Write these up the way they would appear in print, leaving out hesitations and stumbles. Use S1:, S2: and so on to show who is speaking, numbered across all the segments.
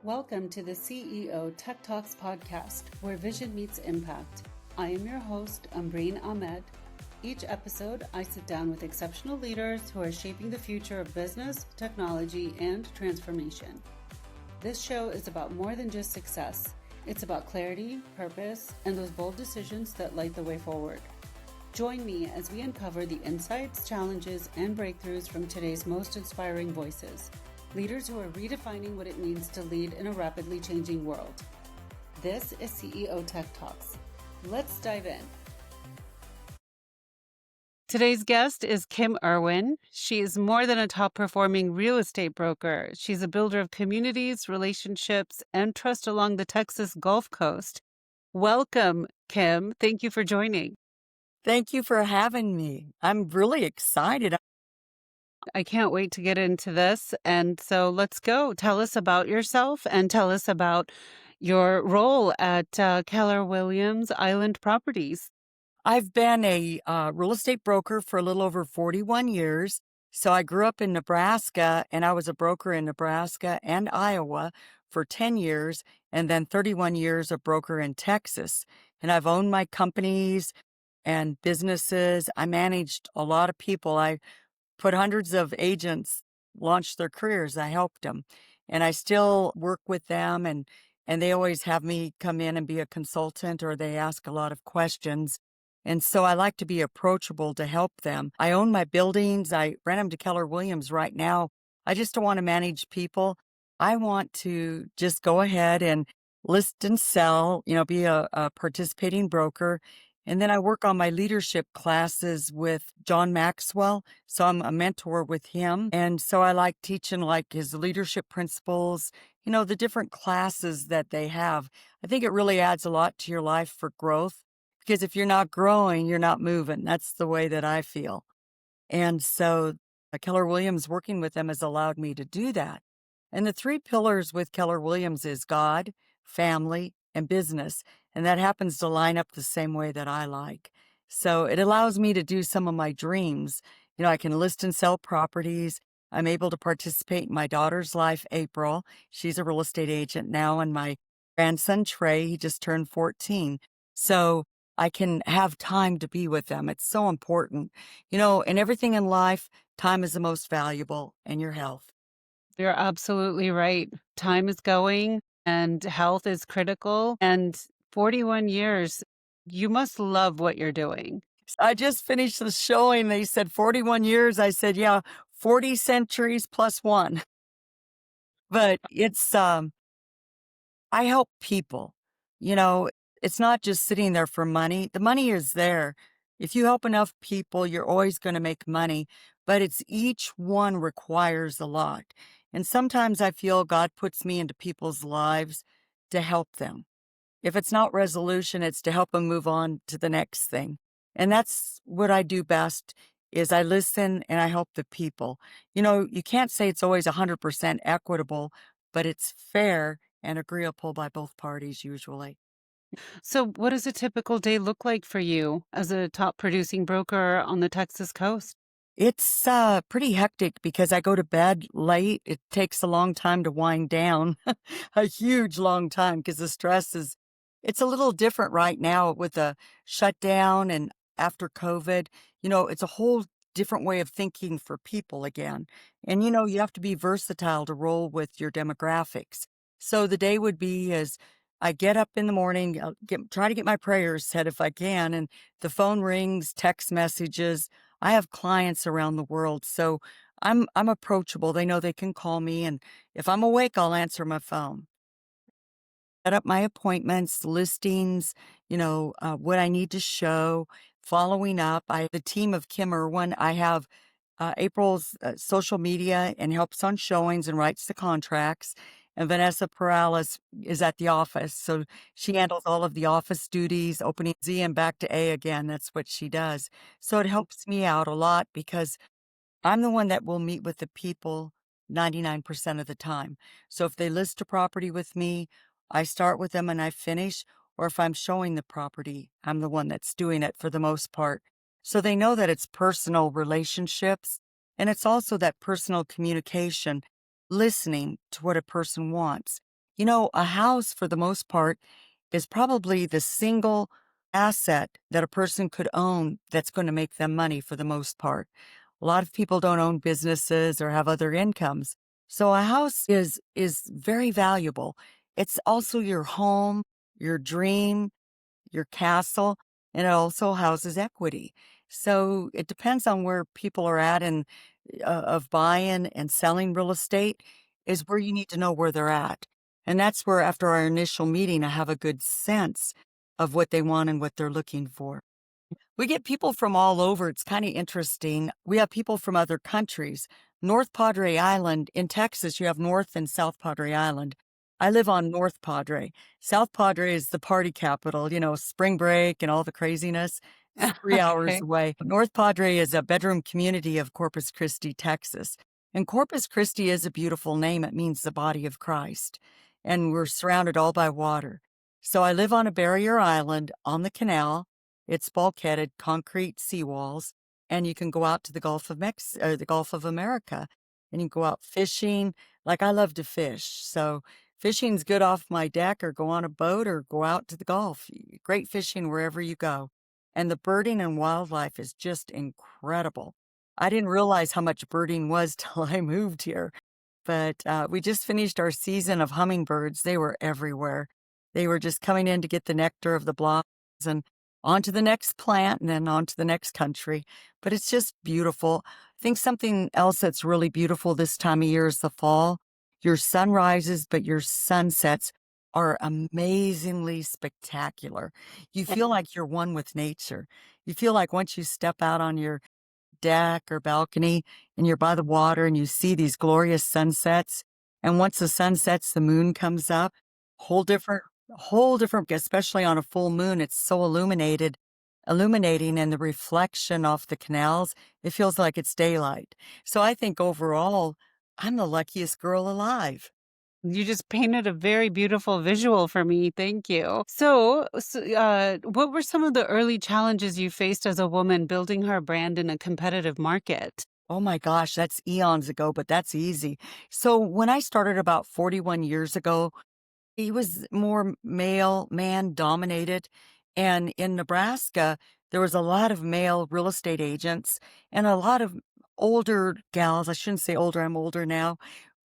S1: Welcome to the CEO Tech Talks podcast, where vision meets impact. I am your host, Ambreen Ahmed. Each episode, I sit down with exceptional leaders who are shaping the future of business, technology, and transformation. This show is about more than just success. It's about clarity, purpose, and those bold decisions that light the way forward. Join me as we uncover the insights, challenges, and breakthroughs from today's most inspiring voices. Leaders who are redefining what it means to lead in a rapidly changing world. This is CEO Tech Talks. Let's dive in. Today's guest is Kim Erwin. She is more than a top-performing real estate broker. She's a builder of communities, relationships, and trust along the Texas Gulf Coast. Welcome, Kim. Thank you for joining.
S2: Thank you for having me. I'm really excited.
S1: I can't wait to get into this. And so let's go. Tell us about yourself and tell us about your role at Keller Williams Island Properties.
S2: I've been a real estate broker for a little over 41 years. So I grew up in Nebraska, and I was a broker in Nebraska and Iowa for 10 years, and then 31 years a broker in Texas. And I've owned my companies and businesses. I managed a lot of people. I put hundreds of agents launch their careers. I helped them, and I still work with them, and they always have me come in and be a consultant, or they ask a lot of questions. And so I like to be approachable to help them. I own my buildings. I rent them to Keller Williams right now. I just don't want to manage people. I want to just go ahead and list and sell, be a participating broker. And then I work on my leadership classes with John Maxwell. So I'm a mentor with him. And so I like teaching like his leadership principles, the different classes that they have. I think it really adds a lot to your life for growth, because if you're not growing, you're not moving. That's the way that I feel. And so Keller Williams, working with them, has allowed me to do that. And the three pillars with Keller Williams is God, family, and business. And that happens to line up the same way that I like. So it allows me to do some of my dreams. I can list and sell properties. I'm able to participate in my daughter's life, April. She's a real estate agent now. And my grandson, Trey, he just turned 14. So I can have time to be with them. It's so important. In everything in life, time is the most valuable, and your health.
S1: You're absolutely right. Time is going and health is critical. And 41 years, you must love what you're doing.
S2: I just finished the showing. They said 41 years. I said, yeah, 40 centuries plus one. But it's, I help people. It's not just sitting there for money. The money is there. If you help enough people, you're always going to make money, but it's each one requires a lot. And sometimes I feel God puts me into people's lives to help them. If it's not resolution, it's to help them move on to the next thing. And that's what I do best, is I listen and I help the people. You can't say it's always 100% equitable, but it's fair and agreeable by both parties usually.
S1: So what does a typical day look like for you as a top producing broker on the Texas coast?
S2: It's pretty hectic because I go to bed late. It takes a long time to wind down, a huge long time, because the stress it's a little different right now with the shutdown and after COVID. It's a whole different way of thinking for people again. And, you have to be versatile to roll with your demographics. So the day would be as I get up in the morning, try to get my prayers said if I can, and the phone rings, text messages. I have clients around the world, so I'm approachable. They know they can call me, and if I'm awake, I'll answer my phone. Set up my appointments, listings, what I need to show, following up. I have a team of Kim Erwin. I have April's social media and helps on showings and writes the contracts. And Vanessa Perales is at the office. So she handles all of the office duties, opening Z and back to A again. That's what she does. So it helps me out a lot because I'm the one that will meet with the people 99% of the time. So if they list a property with me, I start with them and I finish. Or if I'm showing the property, I'm the one that's doing it for the most part. So they know that it's personal relationships, and it's also that personal communication, listening to what a person wants. A house for the most part is probably the single asset that a person could own that's going to make them money for the most part. A lot of people don't own businesses or have other incomes. So a house is very valuable. It's also your home, your dream, your castle, and it also houses equity. So it depends on where people are at and of buying and selling real estate is where you need to know where they're at. And that's where after our initial meeting, I have a good sense of what they want and what they're looking for. We get people from all over. It's kind of interesting. We have people from other countries. North Padre Island in Texas, you have North and South Padre Island. I live on North Padre. South Padre is the party capital, spring break and all the craziness. It's 3 hours
S1: Okay.
S2: away. North Padre is a bedroom community of Corpus Christi, Texas. And Corpus Christi is a beautiful name. It means the body of Christ. And we're surrounded all by water. So I live on a barrier island on the canal. It's bulkheaded concrete seawalls, and you can go out to the the Gulf of America, and you can go out fishing. Like I love to fish, so fishing's good off my deck, or go on a boat, or go out to the Gulf. Great fishing wherever you go, and the birding and wildlife is just incredible. I didn't realize how much birding was till I moved here. But, we just finished our season of hummingbirds. They were everywhere. They were just coming in to get the nectar of the blossoms and on to the next plant and then on to the next country. But it's just beautiful. I think something else that's really beautiful this time of year is the fall. Your sunrises, but your sunsets are amazingly spectacular. You feel like you're one with nature. You feel like once you step out on your deck or balcony and you're by the water and you see these glorious sunsets. And once the sun sets, the moon comes up, whole different, especially on a full moon, it's so illuminating and the reflection off the canals, it feels like it's daylight. So I think overall, I'm the luckiest girl alive.
S1: You just painted a very beautiful visual for me. Thank you. So, what were some of the early challenges you faced as a woman building her brand in a competitive market?
S2: Oh my gosh, that's eons ago, but that's easy. So when I started about 41 years ago, he was more male, man dominated. And in Nebraska, there was a lot of male real estate agents and a lot of older gals. I shouldn't say older, I'm older now,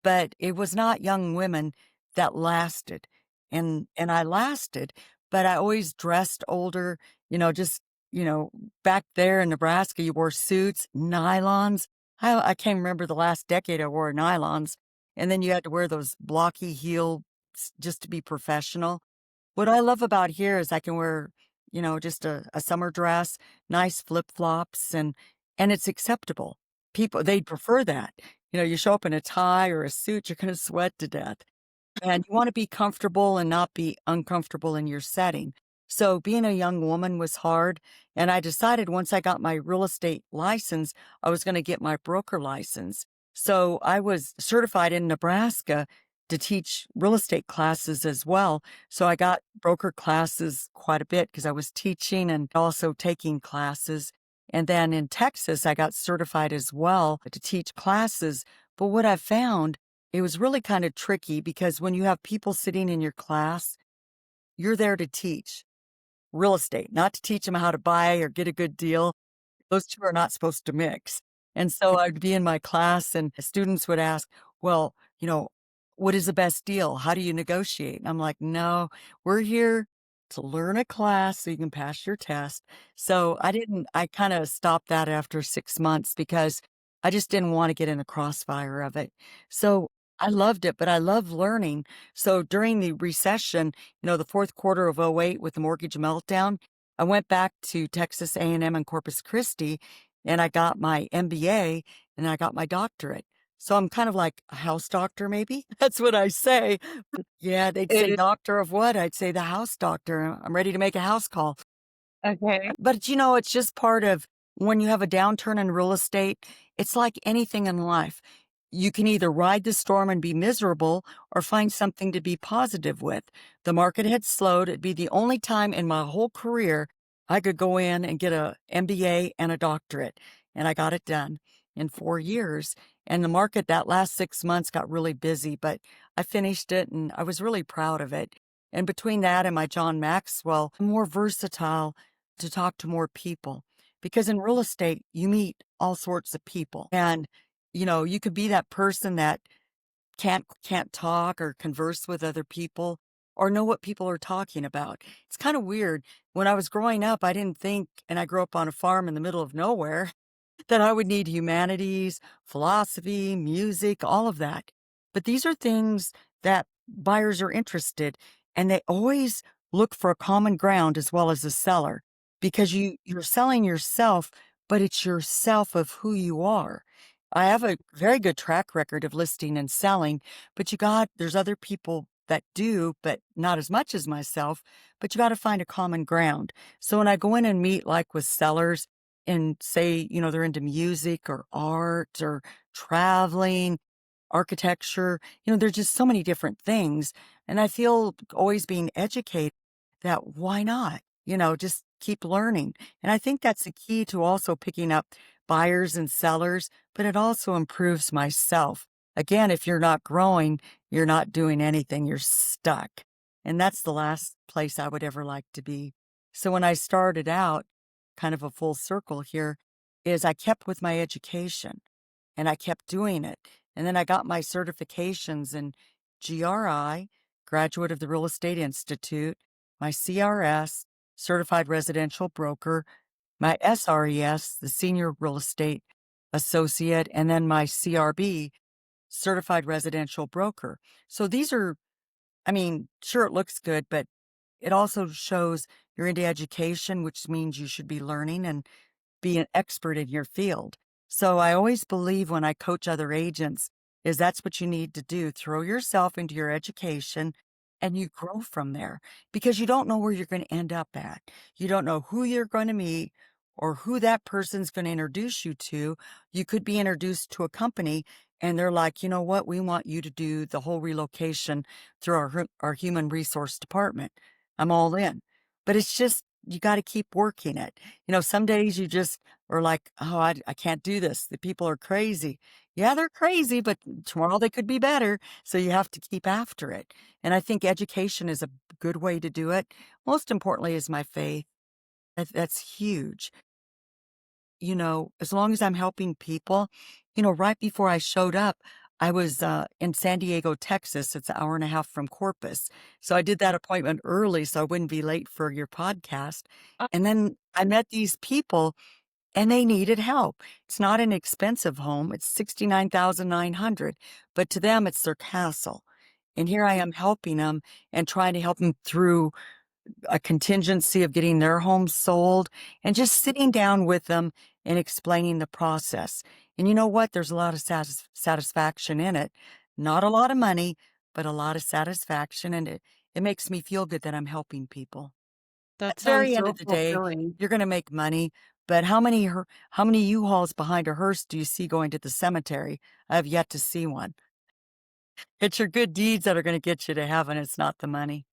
S2: but it was not young women that lasted. And I lasted, but I always dressed older, just, you know, back there in Nebraska, you wore suits, nylons. I can't remember the last decade I wore nylons. And then you had to wear those blocky heel just to be professional. What I love about here is I can wear, just a summer dress, nice flip-flops, and it's acceptable. People, they'd prefer that. You show up in a tie or a suit, you're gonna sweat to death. And you wanna be comfortable and not be uncomfortable in your setting. So being a young woman was hard, and I decided once I got my real estate license, I was gonna get my broker license. So I was certified in Nebraska to teach real estate classes as well. So I got broker classes quite a bit because I was teaching and also taking classes. And then in Texas, I got certified as well to teach classes. But what I found, it was really kind of tricky because when you have people sitting in your class, you're there to teach real estate, not to teach them how to buy or get a good deal. Those 2 are not supposed to mix. And so I'd be in my class and students would ask, "Well, what is the best deal? How do you negotiate?" And I'm like, "No, we're here to learn a class so you can pass your test." So I kinda stopped that after 6 months because I just didn't wanna get in the crossfire of it. So I loved it, but I love learning. So during the recession, the 4th quarter of '08 with the mortgage meltdown, I went back to Texas A&M in Corpus Christi, and I got my MBA, and I got my doctorate. So I'm kind of like a house doctor maybe? That's what I say. Yeah, they'd say,
S1: It
S2: "Doctor of what?" I'd say, "The house doctor. I'm ready to make a house call."
S1: Okay.
S2: But, it's just part of when you have a downturn in real estate, it's like anything in life. You can either ride the storm and be miserable or find something to be positive with. The market had slowed. It'd be the only time in my whole career I could go in and get a MBA and a doctorate, and I got it done. in 4 years, and the market that last 6 months got really busy, but I finished it, and I was really proud of it. And between that and my John Maxwell, I'm more versatile to talk to more people, because in real estate, you meet all sorts of people, and, you could be that person that can't talk or converse with other people or know what people are talking about. It's kind of weird. When I was growing up, I didn't think, and I grew up on a farm in the middle of nowhere, that I would need humanities, philosophy, music, all of that. But these are things that buyers are interested, and they always look for a common ground as well as a seller, because you're selling yourself, but it's yourself of who you are. I have a very good track record of listing and selling, but there's other people that do, but not as much as myself, but you got to find a common ground. So when I go in and meet like with sellers, and say, they're into music or art or traveling, architecture, there's just so many different things. And I feel always being educated that why not? Just keep learning. And I think that's the key to also picking up buyers and sellers, but it also improves myself. Again, if you're not growing, you're not doing anything, you're stuck. And that's the last place I would ever like to be. So when I started out, kind of a full circle here, is I kept with my education and I kept doing it. And then I got my certifications in GRI, Graduate of the Real Estate Institute, my CRS, Certified Residential Broker, my SRES, the Senior Real Estate Associate, and then my CRB, Certified Residential Broker. So these are, I mean, sure, it looks good, but it also shows you're into education, which means you should be learning and be an expert in your field. So I always believe when I coach other agents is that's what you need to do. Throw yourself into your education and you grow from there, because you don't know where you're going to end up at. You don't know who you're going to meet or who that person's going to introduce you to. You could be introduced to a company and they're like, you know what? We want you to do the whole relocation through our human resource department. I'm all in. But it's just, you got to keep working it. Some days you just are like, oh, I can't do this. The people are crazy. Yeah, they're crazy, but tomorrow they could be better. So you have to keep after it. And I think education is a good way to do it. Most importantly is my faith. That's huge. As long as I'm helping people, right before I showed up, I was in San Diego, Texas. It's an hour and a half from Corpus. So I did that appointment early so I wouldn't be late for your podcast. And then I met these people and they needed help. It's not an expensive home. It's 69,900, but to them it's their castle. And here I am helping them and trying to help them through a contingency of getting their home sold, and just sitting down with them and explaining the process. And you know what? There's a lot of satisfaction in it. Not a lot of money, but a lot of satisfaction. And it makes me feel good that I'm helping people. At
S1: That
S2: the
S1: sounds
S2: very end of
S1: so
S2: the day,
S1: fulfilling.
S2: you're going to make money. But how many U-Hauls behind a hearse do you see going to the cemetery? I have yet to see one. It's your good deeds that are going to get you to heaven. It's not the money.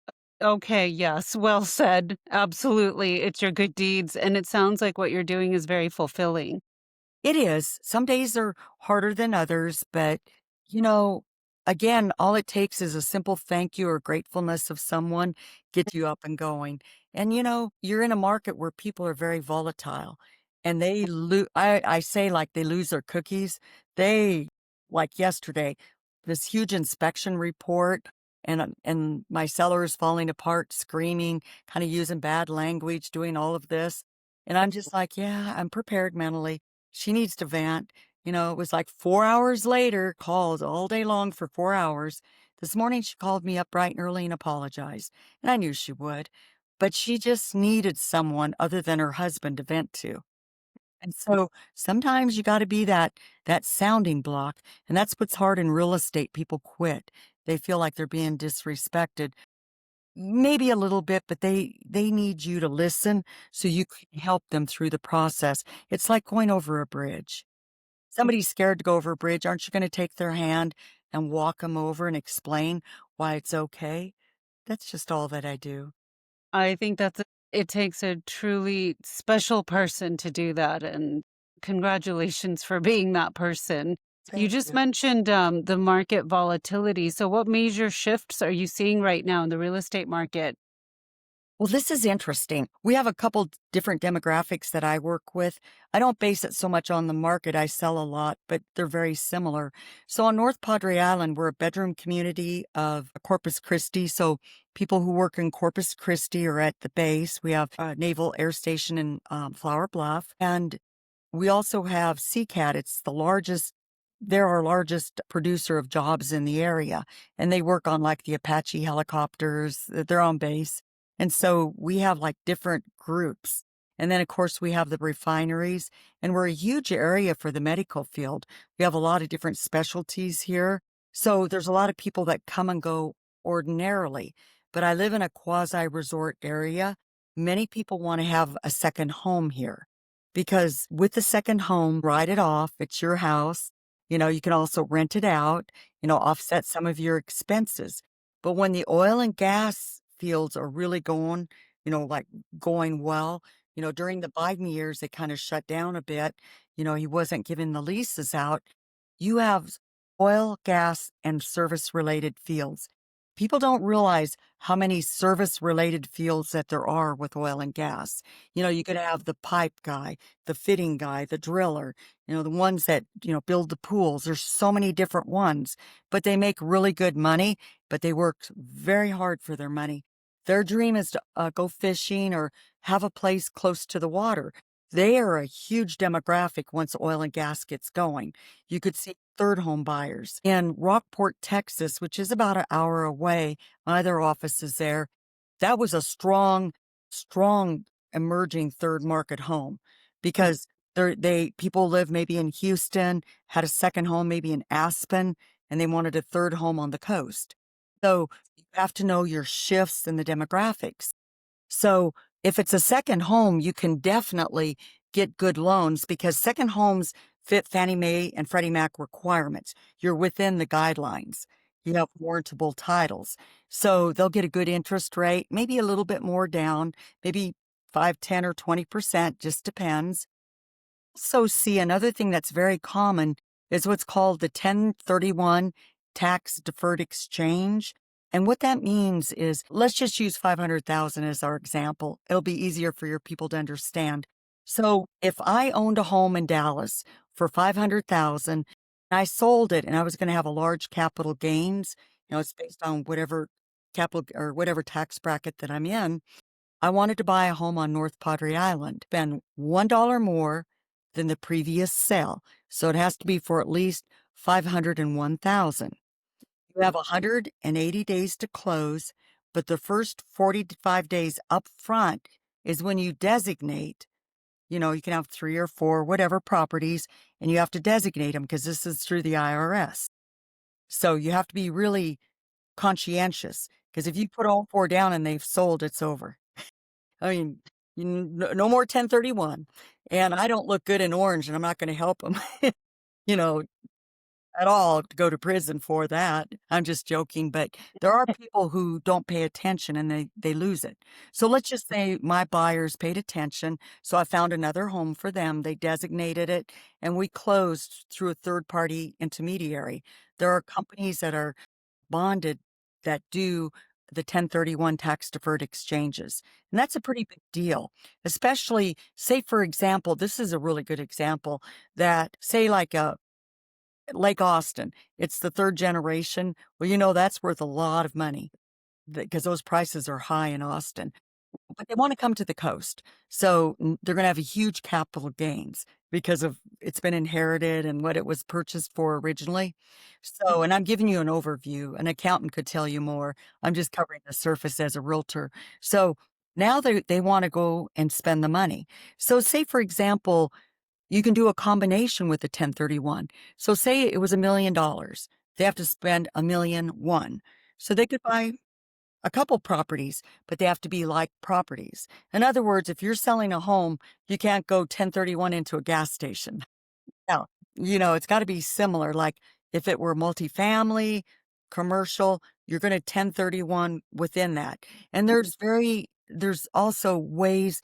S1: Okay, yes, well said. Absolutely. It's your good deeds, and it sounds like what you're doing is very fulfilling.
S2: It is. Some days are harder than others, but, you know, again, all it takes is a simple thank you or gratefulness of someone gets you up and going. And, you're in a market where people are very volatile and I say like they lose their cookies. Like yesterday, this huge inspection report and my seller is falling apart, screaming, kind of using bad language, doing all of this. And I'm just like, yeah, I'm prepared mentally. She needs to vent. It was like 4 hours later, calls all day long for 4 hours. This morning, she called me up bright and early and apologized, and I knew she would. But she just needed someone other than her husband to vent to. And so sometimes you got to be that sounding block, and that's what's hard in real estate. People quit. They feel like they're being disrespected. Maybe a little bit, but they need you to listen so you can help them through the process. It's like going over a bridge. Somebody's scared to go over a bridge. Aren't you going to take their hand and walk them over and explain why it's okay? That's just all that I do.
S1: I think it takes a truly special person to do that, and Congratulations for being that person. You
S2: Thank
S1: just
S2: you.
S1: mentioned the market volatility. So, what major shifts are you seeing right now in the real estate market?
S2: Well, this is interesting. We have a couple different demographics that I work with. I don't base it so much on the market. I sell a lot, but they're very similar. So on North Padre Island, we're a bedroom community of Corpus Christi. So people who work in Corpus Christi are at the base. We have a Naval Air Station in Flower Bluff, and we also have CCAT. They're our largest producer of jobs in the area. And they work on like the Apache helicopters, they're on base. And so we have like different groups. And then, of course, we have the refineries, and we're a huge area for the medical field. We have a lot of different specialties here. So there's a lot of people that come and go ordinarily. But I live in a quasi resort area. Many people want to have a second home here because with the second home, write it off. It's your house. You can also rent it out, offset some of your expenses. But when the oil and gas fields are really going, like going well, during the Biden years, they kind of shut down a bit. He wasn't giving the leases out. You have oil, gas, and service related fields. People don't realize how many service related fields that there are with oil and gas. You could have the pipe guy, the fitting guy, the driller, the ones that, build the pools. There's so many different ones, but they make really good money, but they work very hard for their money. Their dream is to go fishing or have a place close to the water. They are a huge demographic once oil and gas gets going. You could see third home buyers in Rockport, Texas, which is about an hour away. My other office is there. That was a strong emerging third market home because people live maybe in Houston, had a second home maybe in Aspen, and they wanted a third home on the coast. So you have to know your shifts in the demographics. So if it's a second home, you can definitely get good loans because second homes fit Fannie Mae and Freddie Mac requirements. You're within the guidelines. You have warrantable titles. So they'll get a good interest rate, maybe a little bit more down, maybe 5, 10, or 20%, just depends. So see, another thing that's very common is what's called the 1031 tax deferred exchange. And what that means is, let's just use 500,000 as our example. It'll be easier for your people to understand. So if I owned a home in Dallas for 500,000 and I sold it and I was going to have a large capital gains, it's based on whatever capital or whatever tax bracket that I'm in. I wanted to buy a home on North Padre Island, spend $1 more than the previous sale. So it has to be for at least 501,000. You have 180 days to close, but the first 45 days up front is when you designate, you can have 3 or 4, whatever properties, and you have to designate them because this is through the IRS. So you have to be really conscientious because if you put all 4 down and they've sold, it's over. I mean, no more 1031. And I don't look good in orange, and I'm not going to help them, you know, at all to go to prison for that. I'm just joking, but there are people who don't pay attention and they lose it. So let's just say my buyers paid attention. So I found another home for them. They designated it and we closed through a third party intermediary. There are companies that are bonded that do the 1031 tax deferred exchanges. And that's a pretty big deal, especially say, for example, this is a really good example that say like a Lake Austin, it's the third generation. Well, that's worth a lot of money because those prices are high in Austin, but they want to come to the coast. So they're going to have a huge capital gains because of it's been inherited and what it was purchased for originally. So, and I'm giving you an overview. An accountant could tell you more. I'm just covering the surface as a realtor. So now they want to go and spend the money. So say, for example, you can do a combination with the 1031. So say it was $1 million. They have to spend $1,000,001. So they could buy a couple properties, but they have to be like properties. In other words, if you're selling a home, you can't go 1031 into a gas station. Now, it's got to be similar. Like if it were multifamily, commercial, you're going to 1031 within that. And there's also ways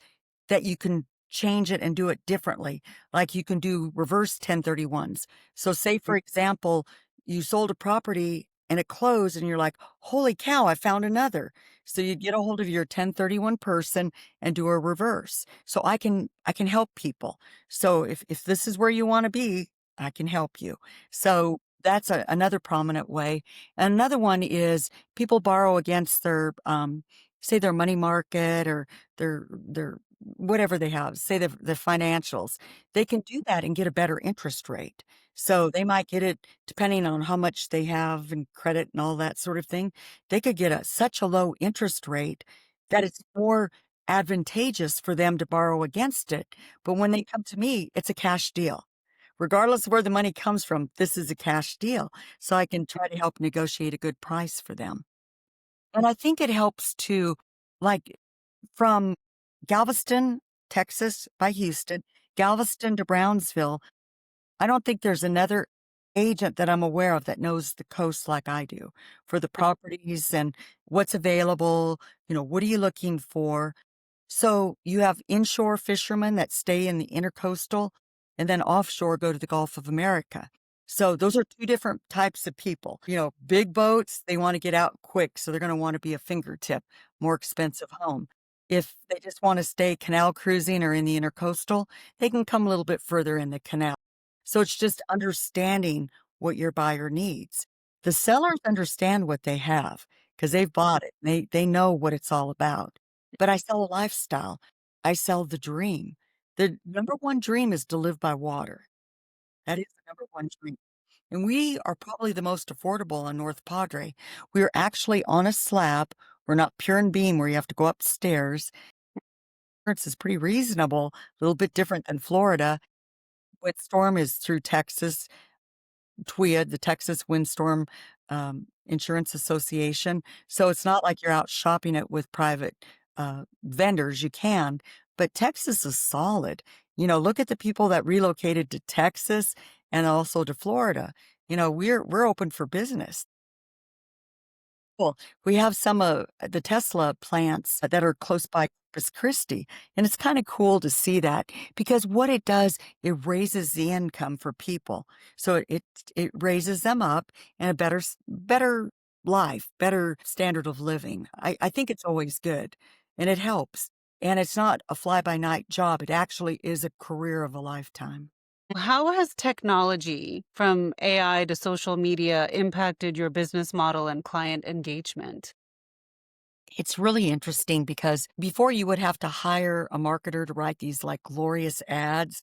S2: that you can change it and do it differently. Like you can do reverse 1031s. So say for example, you sold a property and it closed and you're like, "Holy cow, I found another." So you get a hold of your 1031 person and do a reverse. So I can help people. So if this is where you want to be, I can help you. So that's another prominent way. Another one is people borrow against their say their money market or their whatever they have, say the financials. They can do that and get a better interest rate. So they might get it depending on how much they have in credit and all that sort of thing. They could get such a low interest rate that it's more advantageous for them to borrow against it. But when they come to me, it's a cash deal. Regardless of where the money comes from, this is a cash deal. So I can try to help negotiate a good price for them. And I think it helps to, like, from Galveston, Texas by Houston, Galveston to Brownsville, I don't think there's another agent that I'm aware of that knows the coast like I do for the properties and what's available, what are you looking for? So you have inshore fishermen that stay in the intercoastal and then offshore go to the Gulf of America. So those are two different types of people. Big boats, they want to get out quick. So they're going to want to be a fingertip, more expensive home. If they just want to stay canal cruising or in the intercoastal, they can come a little bit further in the canal. So it's just understanding what your buyer needs. The sellers understand what they have because they've bought it. They know what it's all about. But I sell a lifestyle. I sell the dream. The number one dream is to live by water. That is the number one dream. And we are probably the most affordable on North Padre. We are actually on a slab. We're not pier and beam where you have to go upstairs. Insurance is pretty reasonable, a little bit different than Florida. Windstorm is through Texas. TWIA, the Texas Windstorm Insurance Association. So it's not like you're out shopping it with private vendors. You can, but Texas is solid. Look at the people that relocated to Texas and also to Florida. We're open for business. Well, we have some of the Tesla plants that are close by Corpus Christi, and it's kind of cool to see that because what it does, it raises the income for people. So it raises them up and a better life, better standard of living. I think it's always good, and it helps. And it's not a fly-by-night job. It actually is a career of a lifetime.
S1: How has technology, from AI to social media, impacted your business model and client engagement?
S2: It's really interesting because before you would have to hire a marketer to write these like glorious ads,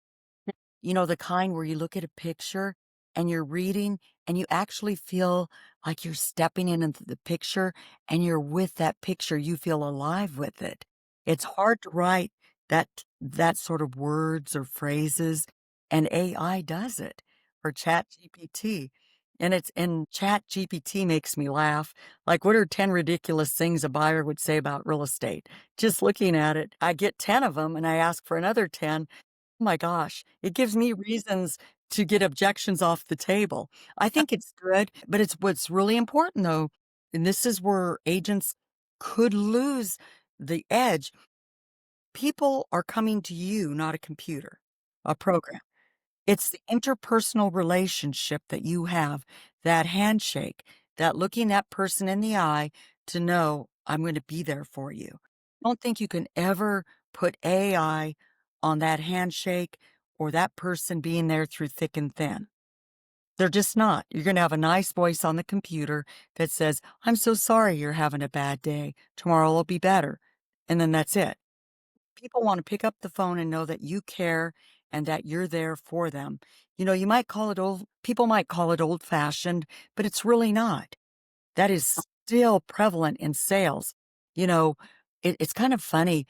S2: the kind where you look at a picture and you're reading and you actually feel like you're stepping into the picture and you're with that picture. You feel alive with it. It's hard to write that sort of words or phrases, and AI does it, or Chat GPT. And Chat GPT makes me laugh. Like, what are 10 ridiculous things a buyer would say about real estate? Just looking at it, I get 10 of them and I ask for another 10. Oh my gosh, it gives me reasons to get objections off the table. I think it's good, but it's what's really important though, and this is where agents could lose the edge. People are coming to you, not a computer, a program. It's the interpersonal relationship that you have, that handshake, that looking that person in the eye to know I'm going to be there for you. I don't think you can ever put AI on that handshake or that person being there through thick and thin. They're just not. You're going to have a nice voice on the computer that says, I'm so sorry you're having a bad day. Tomorrow will be better. And then that's it. People want to pick up the phone and know that you care and that you're there for them. You might call it people might call it old fashioned, but it's really not. That is still prevalent in sales. You know, it's kind of funny.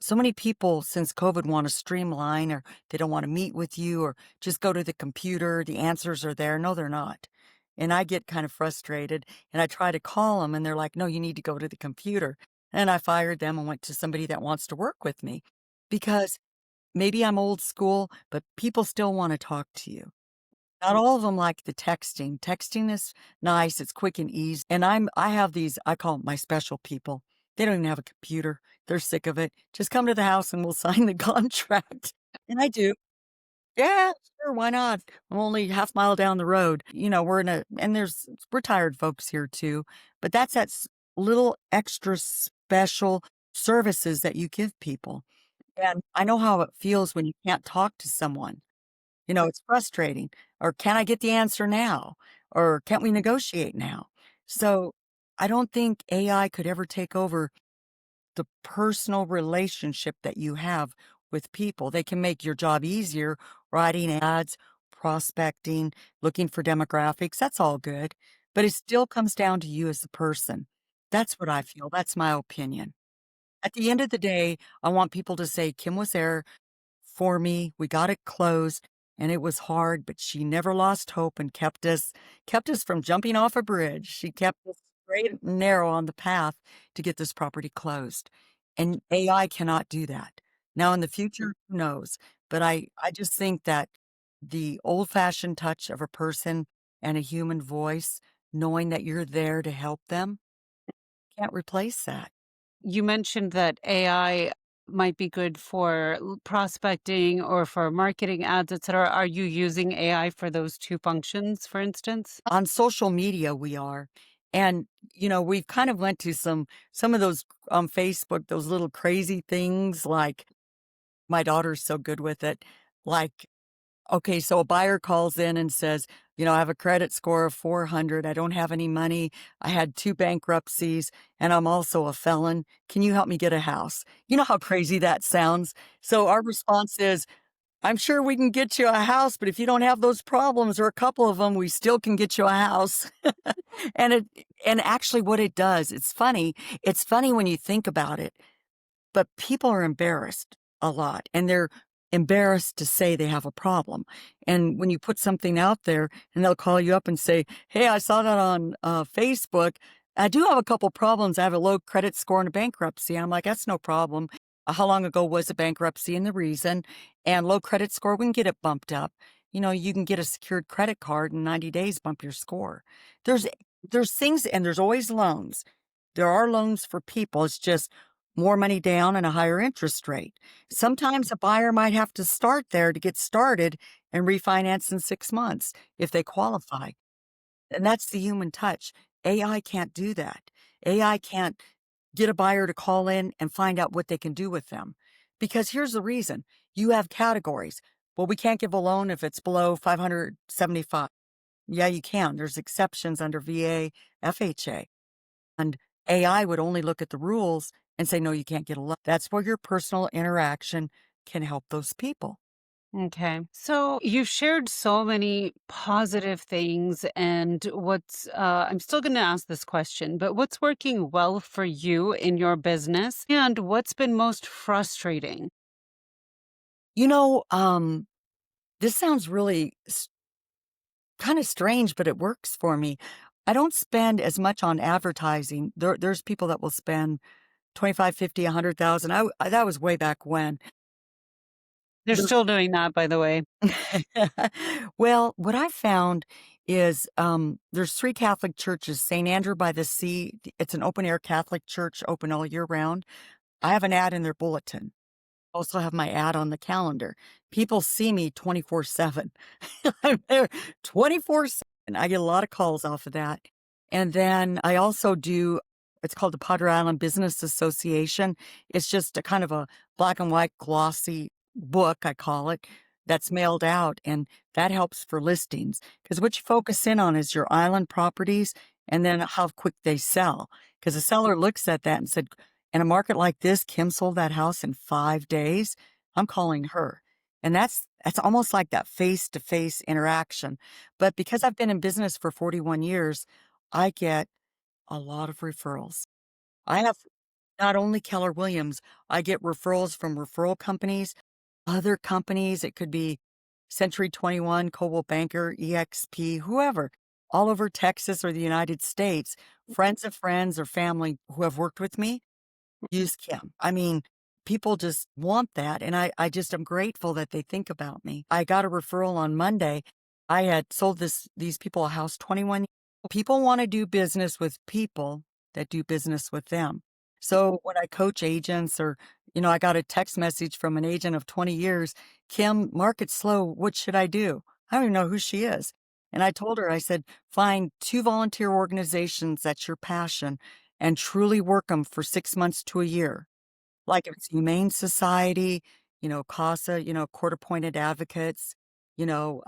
S2: So many people since COVID want to streamline or they don't want to meet with you or just go to the computer. The answers are there. No, they're not. And I get kind of frustrated and I try to call them and they're like, no, you need to go to the computer. And I fired them and went to somebody that wants to work with me because maybe I'm old school, but people still want to talk to you. Not all of them like the texting. Texting is nice, it's quick and easy. And I have these, I call 'em my special people. They don't even have a computer. They're sick of it. Just come to the house and we'll sign the contract. And I do. Yeah, sure, why not? I'm only half mile down the road. We're in a and there's retired folks here too, but that's little extra special services that you give people. And I know how it feels when you can't talk to someone. It's frustrating. Or can I get the answer now? Or can't we negotiate now? So I don't think AI could ever take over the personal relationship that you have with people. They can make your job easier, writing ads, prospecting, looking for demographics. That's all good. But it still comes down to you as the person. That's what I feel. That's my opinion. At the end of the day, I want people to say, Kim was there for me. We got it closed and it was hard, but she never lost hope and kept us from jumping off a bridge. She kept us straight and narrow on the path to get this property closed. And AI cannot do that. Now in the future, who knows? But I just think that the old-fashioned touch of a person and a human voice, knowing that you're there to help them, can't replace that.
S1: You mentioned that AI might be good for prospecting or for marketing ads, etc. Are you using AI for those two functions, for instance?
S2: On social media, we are. And, we've kind of went to some of those on Facebook, those little crazy things like my daughter's so good with it. Like, okay, so a buyer calls in and says, I have a credit score of 400. I don't have any money. I had 2 bankruptcies and I'm also a felon. Can you help me get a house? You know how crazy that sounds? So our response is, I'm sure we can get you a house, but if you don't have those problems or a couple of them, we still can get you a house. And actually what it does, it's funny. It's funny when you think about it, but people are embarrassed a lot and they're embarrassed to say they have a problem. And when you put something out there and they'll call you up and say, hey, I saw that on Facebook. I do have a couple problems. I have a low credit score and a bankruptcy. I'm like, that's no problem. How long ago was the bankruptcy and the reason? And low credit score, we can get it bumped up. You can get a secured credit card in 90 days, bump your score. There's there's things and there's always loans. There are loans for people. It's just more money down and a higher interest rate. Sometimes a buyer might have to start there to get started and refinance in 6 months if they qualify. And that's the human touch. AI can't do that. AI can't get a buyer to call in and find out what they can do with them. Because here's the reason. You have categories. Well, we can't give a loan if it's below 575. Yeah, you can. There's exceptions under VA, FHA. And AI would only look at the rules and say, no, you can't get a loan. That's where your personal interaction can help those people.
S1: Okay. So you've shared so many positive things, and I'm still going to ask this question, but what's working well for you in your business, and what's been most frustrating?
S2: You know, this sounds really kind of strange, but it works for me. I don't spend as much on advertising. There's people that will spend 25, 50, 100,000. That was way back when.
S1: They're still doing that, by the way.
S2: Well, what I found is there's 3 Catholic churches, St. Andrew by the Sea. It's an open air Catholic church, open all year round. I have an ad in their bulletin. Also have my ad on the calendar. People see me 24/7. I'm there 24/7. I get a lot of calls off of that. And then I also do, it's called the Padre Island Business Association. It's just a kind of a black and white glossy book, I call it, that's mailed out. And that helps for listings because what you focus in on is your island properties and then how quick they sell. Because the seller looks at that and said, in a market like this, Kim sold that house in 5 days. I'm calling her. And that's almost like that face-to-face interaction. But because I've been in business for 41 years, I get a lot of referrals. I have not only Keller Williams, I get referrals from referral companies, other companies. It could be Century 21, Coldwell Banker, EXP, whoever, all over Texas or the United States, friends of friends or family who have worked with me use Kim. I mean, people just want that. And I just am grateful that they think about me. I got a referral on Monday. I had sold these people a house 21. People want to do business with people that do business with them. So when I coach agents or, I got a text message from an agent of 20 years, Kim, market's slow. What should I do? I don't even know who she is. And I told her, I said, find two volunteer organizations that's your passion and truly work them for 6 months to a year. Like if it's Humane Society, CASA, court appointed advocates, you know,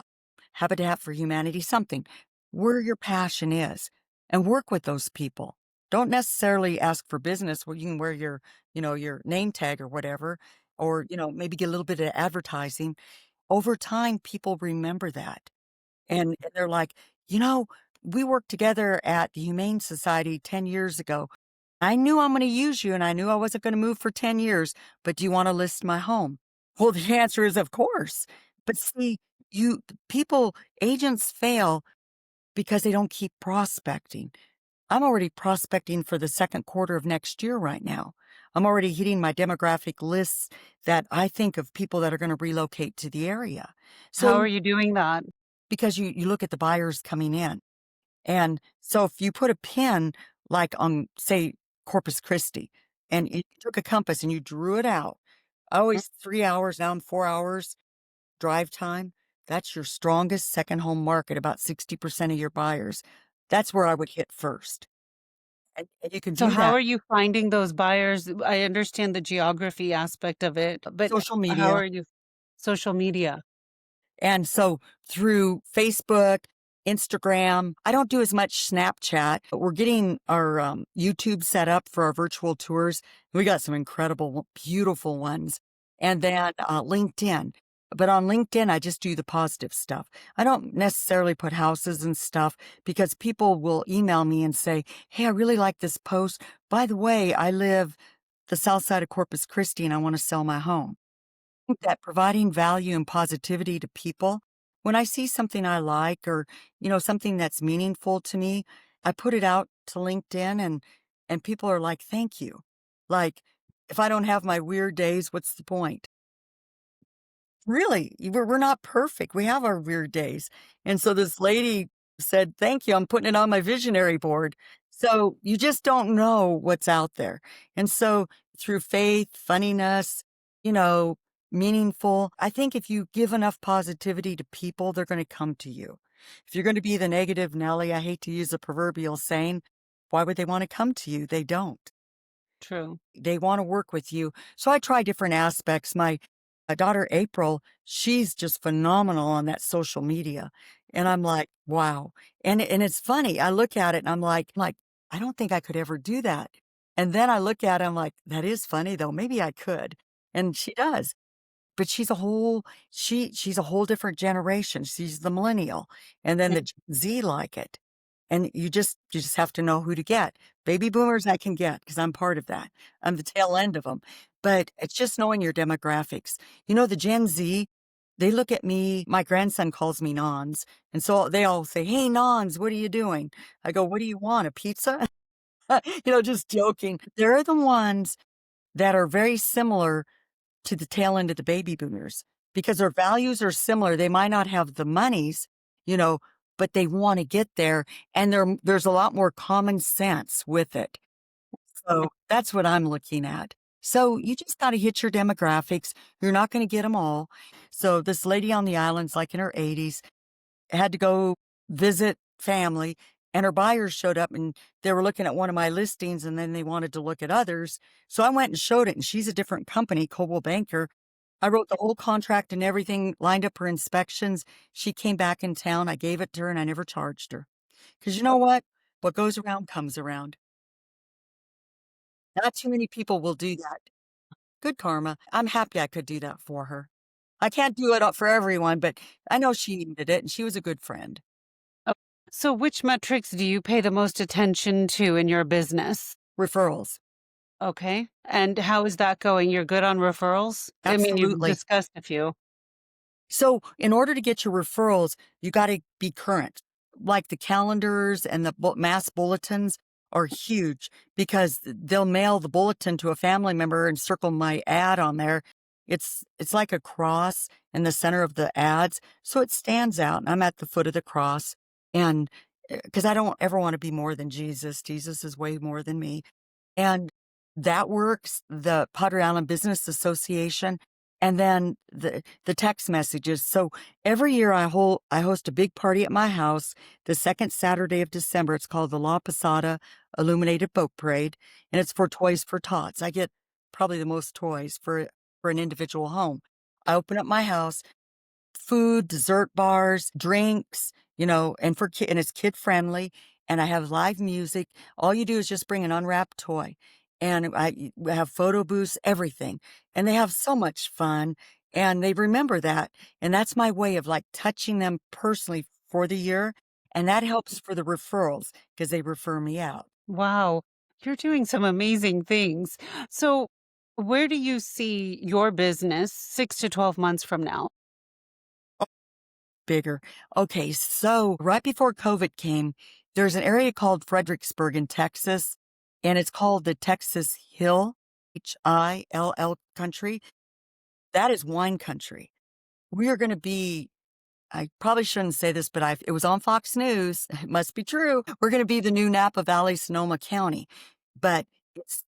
S2: Habitat for Humanity, something where your passion is and work with those people. Don't necessarily ask for business where you can wear your name tag or whatever, or, maybe get a little bit of advertising. Over time, people remember that. And they're like, you know, we worked together at the Humane Society 10 years ago. I knew I'm going to use you and I knew I wasn't going to move for 10 years, but do you want to list my home? Well, the answer is of course. But see, you people, agents fail because they don't keep prospecting. I'm already prospecting for the second quarter of next year right now. I'm already hitting my demographic lists that I think of people that are going to relocate to the area.
S1: How are
S2: So
S1: you doing that?
S2: because you look at the buyers coming in. And so if you put a pin like on, say, Corpus Christi, and you took a compass and you drew it out, always 3 hours, now I'm 4 hours drive time, that's your strongest second home market, about 60% of your buyers. That's where I would hit first. And you can
S1: So
S2: do
S1: how
S2: that
S1: are you finding those buyers? I understand the geography aspect of it, but
S2: social
S1: how
S2: media.
S1: are you social media?
S2: And so through Facebook, Instagram, I don't do as much Snapchat, but we're getting our YouTube set up for our virtual tours. We got some incredible, beautiful ones. And then LinkedIn. But on LinkedIn, I just do the positive stuff. I don't necessarily put houses and stuff because people will email me and say, hey, I really like this post. By the way, I live the south side of Corpus Christi and I want to sell my home think that providing value and positivity to people, when I see something I like or, something that's meaningful to me, I put it out to LinkedIn and people are like, "Thank you." Like, if I don't have my weird days, what's the point? Really, we're not perfect. We have our weird days. And so this lady said, "Thank you. I'm putting it on my visionary board." So you just don't know what's out there. And so through faith, funniness, you know, meaningful, I think if you give enough positivity to people, they're going to come to you. If you're going to be the negative Nelly, I hate to use a proverbial saying, why would they want to come to you? They don't.
S1: True.
S2: They wanna work with you. So I try different aspects. My daughter April, she's just phenomenal on that social media, and I'm like, "Wow." And it's funny, I look at it and I'm like, "I don't think I could ever do that." And then I look at it, I'm like, "That is funny though, maybe I could." And she does. But she's a whole different generation. She's the millennial, and then
S1: Yeah.
S2: the Gen Z like it. And you just have to know who to get. Baby boomers I can get because 'cause I'm part of that. I'm the tail end of them. But it's just knowing your demographics. The Gen Z, they look at me my grandson calls me Nons, and so they all say, "Hey, Nons, what are you doing?" I go, "What do you want, a pizza?" Just joking. They're the ones that are very similar to the tail end of the baby boomers because their values are similar. They might not have the monies, you know, but they want to get there. And there's a lot more common sense with it. So that's what I'm looking at. So you just got to hit your demographics. You're not going to get them all. So this lady on the island's like in her 80s, had to go visit family, and her buyers showed up and they were looking at one of my listings and then they wanted to look at others. So I went and showed it, and she's a different company, Coldwell Banker. I wrote the whole contract and everything, lined up her inspections. She came back in town. I gave it to her and I never charged her. Because you know what? What goes around comes around. Not too many people will do that. Good karma. I'm happy I could do that for her. I can't do it for everyone, but I know she needed it and she was a good friend.
S1: Oh, so which metrics do you pay the most attention to in your business?
S2: Referrals.
S1: Okay. And how is that going? You're good on referrals? I mean, you've
S2: Absolutely.
S1: discussed a few.
S2: So, in order to get your referrals, you got to be current. Like the calendars and the mass bulletins are huge because they'll mail the bulletin to a family member and circle my ad on there. It's like a cross in the center of the ads, so it stands out. I'm at the foot of the cross, and because I don't ever want to be more than Jesus. Jesus is way more than me, and That works, the Padre Island Business Association, and then the text messages. So every year I host a big party at my house the second Saturday of December. It's called the La Posada Illuminated Boat Parade, and it's for Toys for Tots. I get probably the most toys for an individual home. I open up my house, food, dessert bars, drinks, and and it's kid friendly, and I have live music. All you do is just bring an unwrapped toy, and we have photo booths, everything, and they have so much fun, and they remember that, and that's my way of like touching them personally for the year, and that helps for the referrals because they refer me out.
S1: Wow, you're doing some amazing things. So, where do you see your business 6 to 12 months from now?
S2: Bigger. Okay, so right before COVID came, there's an area called Fredericksburg in Texas, and it's called the Texas Hill country. That is wine country. We are gonna be I probably shouldn't say this, but it was on Fox News. It must be true. We're gonna be the new Napa Valley, Sonoma County. But it's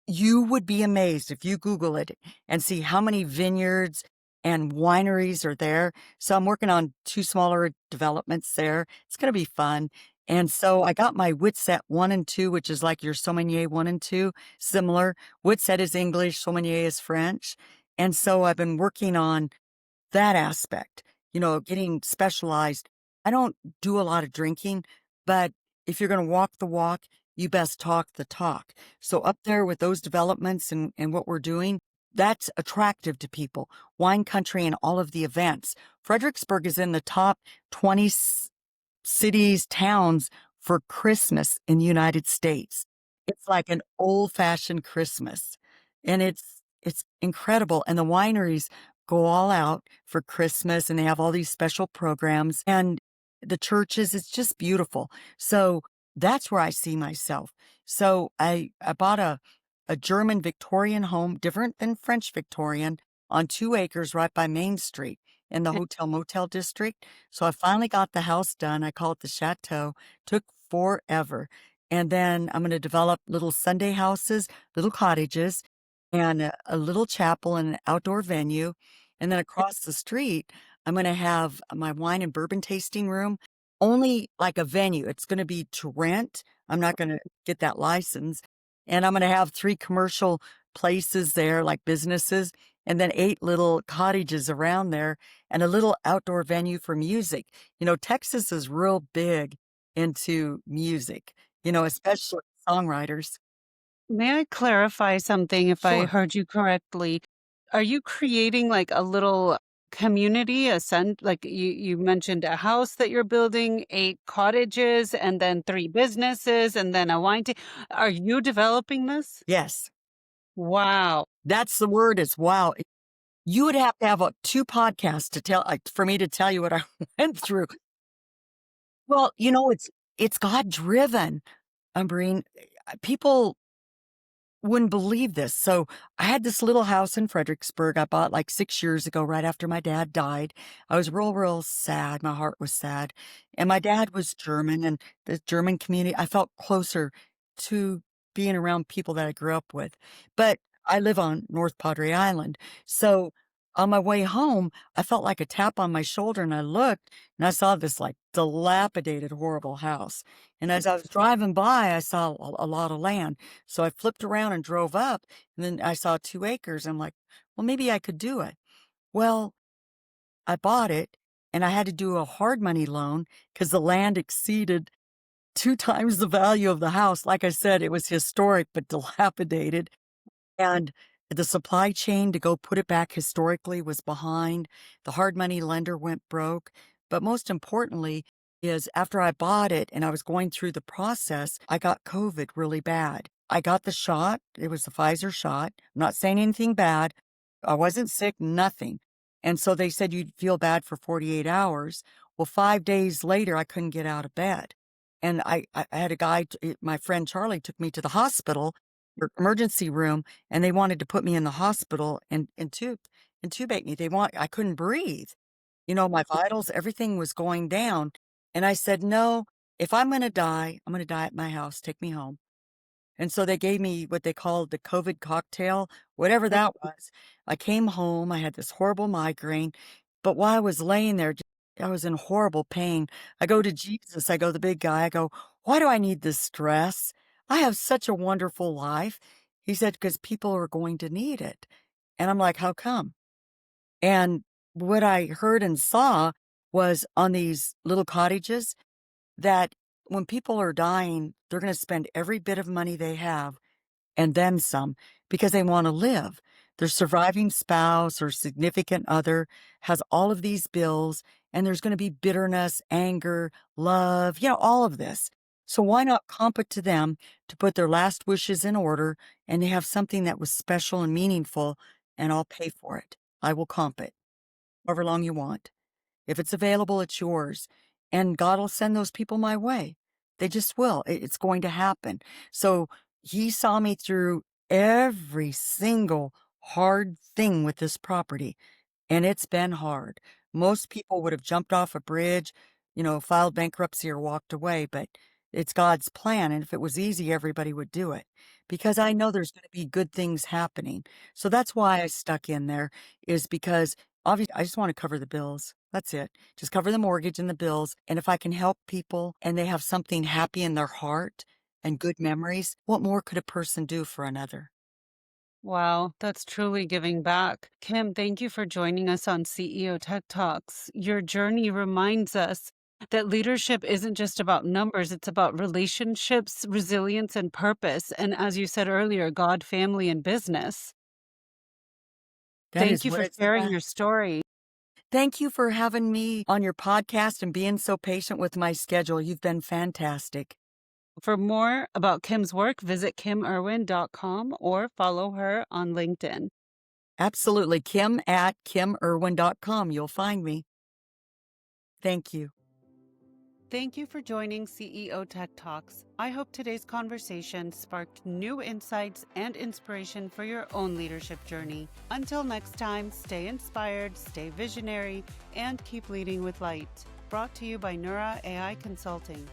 S2: you would be amazed if you Google it and see how many vineyards and wineries are there. So I'm working on 2 smaller developments there. It's gonna be fun. And so I got my Witset 1 and 2, which is like your Sommelier 1 and 2, similar. Witset is English, Sommelier is French. And so I've been working on that aspect, getting specialized. I don't do a lot of drinking, but if you're going to walk the walk, you best talk the talk. So up there with those developments and what we're doing, that's attractive to people. Wine country and all of the events. Fredericksburg is in the top 20 cities, towns for Christmas in the United States. It's like an old-fashioned Christmas, and it's incredible, and the wineries go all out for Christmas, and they have all these special programs, and the churches, it's just beautiful. So, that's where I see myself. So, I bought a German Victorian home, different than French Victorian, on 2 acres right by Main Street in the hotel motel district. So I finally got the house done. I call it the chateau. Took forever. And then I'm going to develop little Sunday houses, little cottages, and a little chapel and an outdoor venue. And then across the street, I'm going to have my wine and bourbon tasting room, only like a venue. It's going to be to rent. I'm not going to get that license. And I'm going to have 3 commercial places there, like businesses, and then 8 little cottages around there and a little outdoor venue for music. Texas is real big into music, especially songwriters.
S1: May I clarify something if I
S2: Sure.
S1: heard you correctly? Are you creating like a little community, like you mentioned a house that you're building, 8 cottages, and then 3 businesses, and then a Are you developing this?
S2: Yes.
S1: Wow.
S2: That's the word is wow. You would have to have 2 podcasts to tell for me to tell you what I went through. Well, it's God driven, Umbreen. People wouldn't believe this. So I had this little house in Fredericksburg I bought like 6 years ago, right after my dad died. I was real, real sad. My heart was sad. And my dad was German, and the German community, I felt closer to being around people that I grew up with. But I live on North Padre Island. So on my way home, I felt like a tap on my shoulder, and I looked and I saw this like dilapidated, horrible house. And as I was driving by, I saw a lot of land. So I flipped around and drove up, and then I saw 2 acres. I'm like, well, maybe I could do it. Well, I bought it, and I had to do a hard money loan because the land exceeded 2 times the value of the house. Like I said, it was historic but dilapidated. And the supply chain to go put it back historically was behind. The hard money lender went broke. But most importantly is after I bought it and I was going through the process, I got COVID really bad. I got the shot. It was the Pfizer shot. I'm not saying anything bad. I wasn't sick, nothing. And so they said you'd feel bad for 48 hours. Well, 5 days later, I couldn't get out of bed. And I had a guy, my friend Charlie took me to the hospital, emergency room, and they wanted to put me in the hospital and intubate me. I couldn't breathe. My vitals, everything was going down. And I said, no, if I'm going to die, I'm going to die at my house. Take me home. And so they gave me what they called the COVID cocktail, whatever that was. I came home, I had this horrible migraine, but while I was laying there, I was in horrible pain. I go to Jesus, I go, the big guy, I go, "Why do I need this stress? I have such a wonderful life." He said, "'Cause people are going to need it." And I'm like, "How come?" And what I heard and saw was on these little cottages that when people are dying, they're gonna spend every bit of money they have and then some because they wanna live. Their surviving spouse or significant other has all of these bills, and there's gonna be bitterness, anger, love, all of this. So why not comp it to them to put their last wishes in order, and they have something that was special and meaningful, and I'll pay for it. I will comp it, however long you want. If it's available, it's yours. And God will send those people my way. They just will. It's going to happen. So he saw me through every single hard thing with this property. And it's been hard. Most people would have jumped off a bridge, filed bankruptcy or walked away, but it's God's plan. And if it was easy, everybody would do it because I know there's going to be good things happening. So that's why I stuck in there, is because obviously I just want to cover the bills. That's it. Just cover the mortgage and the bills. And if I can help people and they have something happy in their heart and good memories, what more could a person do for another?
S1: Wow, that's truly giving back. Kim, thank you for joining us on CEO Tech Talks. Your journey reminds us that leadership isn't just about numbers, it's about relationships, resilience, and purpose. And as you said earlier, God, family, and business.
S2: That
S1: Thank
S2: is
S1: you
S2: what
S1: for
S2: it's
S1: sharing
S2: about.
S1: your story.
S2: Thank you for having me on your podcast and being so patient with my schedule. You've been fantastic.
S1: For more about Kim's work, visit kimerwin.com or follow her on LinkedIn.
S2: Absolutely. Kim at kimerwin.com. You'll find me. Thank you.
S1: Thank you for joining CEO Tech Talks. I hope today's conversation sparked new insights and inspiration for your own leadership journey. Until next time, stay inspired, stay visionary, and keep leading with light. Brought to you by Neura AI Consulting.